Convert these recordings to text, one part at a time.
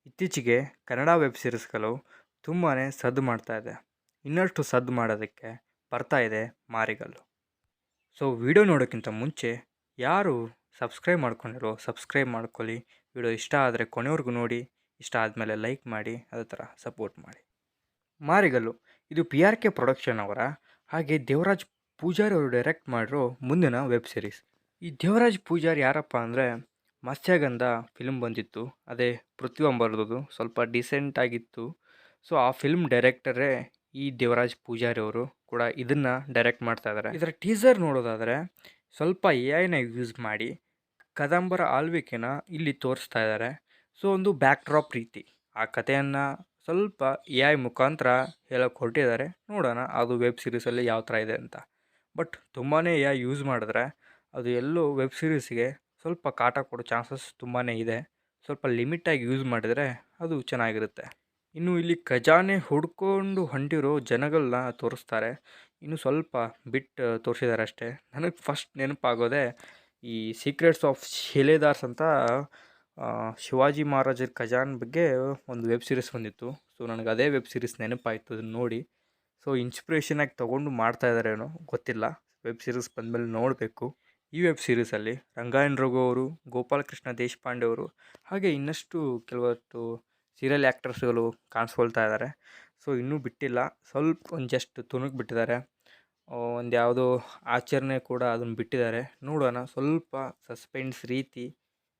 ಇತ್ತೀಚೆಗೆ ಕನ್ನಡ ವೆಬ್ ಸೀರೀಸ್ಗಳು ತುಂಬಾ ಸದ್ದು ಮಾಡ್ತಾ ಇದೆ. ಇನ್ನಷ್ಟು ಸದ್ದು ಮಾಡೋದಕ್ಕೆ ಬರ್ತಾ ಇದೆ ಮಾರಿಗಲ್ಲು. ಸೊ ವಿಡಿಯೋ ನೋಡೋಕ್ಕಿಂತ ಮುಂಚೆ ಯಾರು ಸಬ್ಸ್ಕ್ರೈಬ್ ಮಾಡ್ಕೊಂಡಿರೋ ಸಬ್ಸ್ಕ್ರೈಬ್ ಮಾಡ್ಕೊಳ್ಳಿ. ವಿಡಿಯೋ ಇಷ್ಟ ಆದರೆ ಕೊನೆವರೆಗೂ ನೋಡಿ, ಇಷ್ಟ ಆದಮೇಲೆ ಲೈಕ್ ಮಾಡಿ, ಅದೇ ಥರ ಸಪೋರ್ಟ್ ಮಾಡಿ. ಮಾರಿಗಲ್ಲು ಇದು PRK ಪ್ರೊಡಕ್ಷನ್ ಅವರ, ಹಾಗೆ ದೇವರಾಜ್ ಪೂಜಾರಿ ಅವರು ಡೈರೆಕ್ಟ್ ಮಾಡಿರೋ ಮುಂದಿನ ವೆಬ್ ಸೀರೀಸ್. ಈ ದೇವರಾಜ್ ಪೂಜಾರಿ ಯಾರಪ್ಪ ಅಂದರೆ, ಮತ್ಸ್ಯಗಂಧ ಫಿಲ್ಮ್ ಬಂದಿತ್ತು, ಅದೇ ಪೃಥ್ವಿ ಬರೆದದು, ಸ್ವಲ್ಪ ಡಿಸೆಂಟ್ ಆಗಿತ್ತು. ಸೊ ಆ ಫಿಲ್ಮ್ ಡೈರೆಕ್ಟರೇ ಈ ದೇವರಾಜ್ ಪೂಜಾರಿ ಅವರು ಕೂಡ ಇದನ್ನು ಡೈರೆಕ್ಟ್ ಮಾಡ್ತಾ ಇದ್ದಾರೆ. ಇದರ ಟೀಸರ್ ನೋಡೋದಾದರೆ ಸ್ವಲ್ಪ AI ಯೂಸ್ ಮಾಡಿ ಕದಂಬರ ಆಳ್ವಿಕೆನ ಇಲ್ಲಿ ತೋರಿಸ್ತಾ ಇದ್ದಾರೆ. ಸೊ ಒಂದು ಬ್ಯಾಕ್ ಡ್ರಾಪ್ ರೀತಿ ಆ ಕಥೆಯನ್ನು ಸ್ವಲ್ಪ AI ಮುಖಾಂತರ ಹೇಳೋಕೆ ಹೊರಟಿದ್ದಾರೆ. ನೋಡೋಣ ಅದು ವೆಬ್ ಸೀರೀಸಲ್ಲಿ ಯಾವ ಥರ ಇದೆ ಅಂತ. ಬಟ್ ತುಂಬಾ AI ಯೂಸ್ ಮಾಡಿದ್ರೆ ಅದು ಎಲ್ಲೋ ವೆಬ್ ಸೀರೀಸ್ಗೆ ಸ್ವಲ್ಪ ಕಾಟ ಕೊಡೋ ಚಾನ್ಸಸ್ ತುಂಬಾ ಇದೆ. ಸ್ವಲ್ಪ ಲಿಮಿಟಾಗಿ ಯೂಸ್ ಮಾಡಿದರೆ ಅದು ಚೆನ್ನಾಗಿರುತ್ತೆ. ಇನ್ನು ಇಲ್ಲಿ ಖಜಾನೆ ಹುಡ್ಕೊಂಡು ಹೊಂಟಿರೋ ಜನಗಳನ್ನ ತೋರಿಸ್ತಾರೆ. ಇನ್ನು ಸ್ವಲ್ಪ ಬಿಟ್ಟು ತೋರಿಸಿದ್ದಾರೆ ಅಷ್ಟೇ. ನನಗೆ ಫಸ್ಟ್ ನೆನಪಾಗೋದೇ ಈ ಸೀಕ್ರೆಟ್ಸ್ ಆಫ್ ಶಿಲೇದಾರ್ಸ್ ಅಂತ ಶಿವಾಜಿ ಮಹಾರಾಜರ ಖಜಾನ್ ಬಗ್ಗೆ ಒಂದು ವೆಬ್ ಸೀರೀಸ್ ಬಂದಿತ್ತು. ಸೊ ನನಗೆ ಅದೇ ವೆಬ್ ಸೀರೀಸ್ ನೆನಪಾಯಿತು ಅದನ್ನು ನೋಡಿ. ಸೊ ಇನ್ಸ್ಪಿರೇಷನಾಗಿ ತೊಗೊಂಡು ಮಾಡ್ತಾ ಇದ್ದಾರೇನೋ ಗೊತ್ತಿಲ್ಲ. ವೆಬ್ ಸೀರೀಸ್ ಬಂದಮೇಲೆ ನೋಡಬೇಕು. ಈ ವೆಬ್ ಸೀರೀಸಲ್ಲಿ ರಂಗಾಯಣ್ ರಘು ಅವರು, ಗೋಪಾಲಕೃಷ್ಣ ದೇಶಪಾಂಡೆ ಅವರು, ಹಾಗೆ ಇನ್ನಷ್ಟು ಕೆಲವತ್ತು ಸೀರಿಯಲ್ ಆ್ಯಕ್ಟರ್ಸ್ಗಳು ಕಾಣಿಸ್ಕೊಳ್ತಾ ಇದ್ದಾರೆ. ಸೊ ಇನ್ನೂ ಬಿಟ್ಟಿಲ್ಲ, ಸ್ವಲ್ಪ ಒಂದು ಜಸ್ಟ್ ತುಣುಕು ಬಿಟ್ಟಿದ್ದಾರೆ. ಒಂದು ಯಾವುದೋ ಆಚರಣೆ ಕೂಡ ಅದನ್ನು ಬಿಟ್ಟಿದ್ದಾರೆ. ನೋಡೋಣ, ಸ್ವಲ್ಪ ಸಸ್ಪೆನ್ಸ್ ರೀತಿ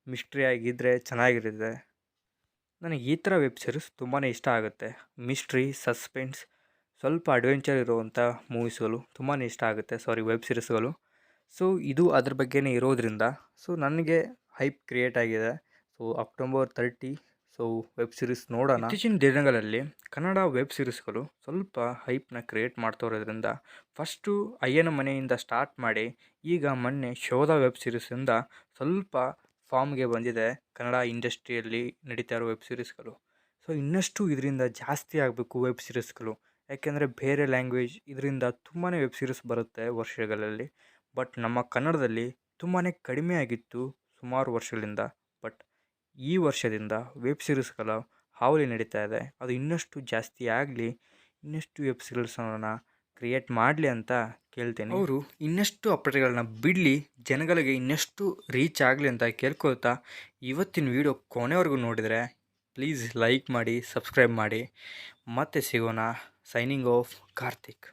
ಮಿಸ್ಟ್ರಿ ಆಗಿದ್ದರೆ ಚೆನ್ನಾಗಿರುತ್ತೆ. ನನಗೆ ಈ ಥರ ವೆಬ್ ಸೀರೀಸ್ ತುಂಬಾ ಇಷ್ಟ ಆಗುತ್ತೆ. ಮಿಸ್ಟ್ರಿ, ಸಸ್ಪೆನ್ಸ್, ಸ್ವಲ್ಪ ಅಡ್ವೆಂಚರ್ ಇರುವಂಥ ಮೂವೀಸ್ಗಳು ತುಂಬಾ ಇಷ್ಟ ಆಗುತ್ತೆ, ವೆಬ್ ಸೀರೀಸ್ಗಳು. ಸೊ ಇದು ಅದ್ರ ಬಗ್ಗೆನೇ ಇರೋದ್ರಿಂದ ಸೊ ನನಗೆ ಹೈಪ್ ಕ್ರಿಯೇಟ್ ಆಗಿದೆ. So October 30 so web series ನೋಡೋಣ. ಇತ್ತೀಚಿನ ದಿನಗಳಲ್ಲಿ ಕನ್ನಡ ವೆಬ್ ಸೀರೀಸ್ಗಳು ಸ್ವಲ್ಪ ಹೈಪ್ನ ಕ್ರಿಯೇಟ್ ಮಾಡ್ತಿರೋದ್ರಿಂದ ಫಸ್ಟು ಅಯ್ಯನ ಮನೆಯಿಂದ ಸ್ಟಾರ್ಟ್ ಮಾಡಿ ಈಗ ಮೊನ್ನೆ ಶೋಧ ವೆಬ್ ಸೀರೀಸಿಂದ ಸ್ವಲ್ಪ ಫಾರ್ಮ್ಗೆ ಬಂದಿದೆ ಕನ್ನಡ ಇಂಡಸ್ಟ್ರಿಯಲ್ಲಿ ನಡೀತಾ ಇರೋ ವೆಬ್ ಸೀರೀಸ್ಗಳು. ಸೊ ಇನ್ನಷ್ಟು ಇದರಿಂದ ಜಾಸ್ತಿ ಆಗಬೇಕು ವೆಬ್ ಸೀರೀಸ್ಗಳು. ಯಾಕೆಂದರೆ ಬೇರೆ ಲ್ಯಾಂಗ್ವೇಜ್ ಇದರಿಂದ ತುಂಬಾ ವೆಬ್ ಸೀರೀಸ್ ಬರುತ್ತೆ ವರ್ಷಗಳಲ್ಲಿ. ಬಟ್ ನಮ್ಮ ಕನ್ನಡದಲ್ಲಿ ತುಂಬಾ ಕಡಿಮೆ ಆಗಿತ್ತು ಸುಮಾರು ವರ್ಷಗಳಿಂದ. ಬಟ್ ಈ ವರ್ಷದಿಂದ ವೆಬ್ ಸೀರೀಸ್ಗಳ ಹಾವಳಿ ನಡೀತಾ ಇದೆ. ಅದು ಇನ್ನಷ್ಟು ಜಾಸ್ತಿ ಆಗಲಿ, ಇನ್ನಷ್ಟು ವೆಬ್ ಸೀರೀಸ್ಗಳನ್ನು ಕ್ರಿಯೇಟ್ ಮಾಡಲಿ ಅಂತ ಕೇಳ್ತೇನೆ. ಅವರು ಇನ್ನಷ್ಟು ಅಪ್ಡೇಟ್ಗಳನ್ನ ಬಿಡಲಿ, ಜನಗಳಿಗೆ ಇನ್ನಷ್ಟು ರೀಚ್ ಆಗಲಿ ಅಂತ ಕೇಳ್ಕೊಳ್ತಾ ಇವತ್ತಿನ ವಿಡಿಯೋ ಕೊನೆವರೆಗೂ ನೋಡಿದರೆ ಪ್ಲೀಸ್ ಲೈಕ್ ಮಾಡಿ, ಸಬ್ಸ್ಕ್ರೈಬ್ ಮಾಡಿ. ಮತ್ತೆ ಸಿಗೋಣ. Signing off Karthik.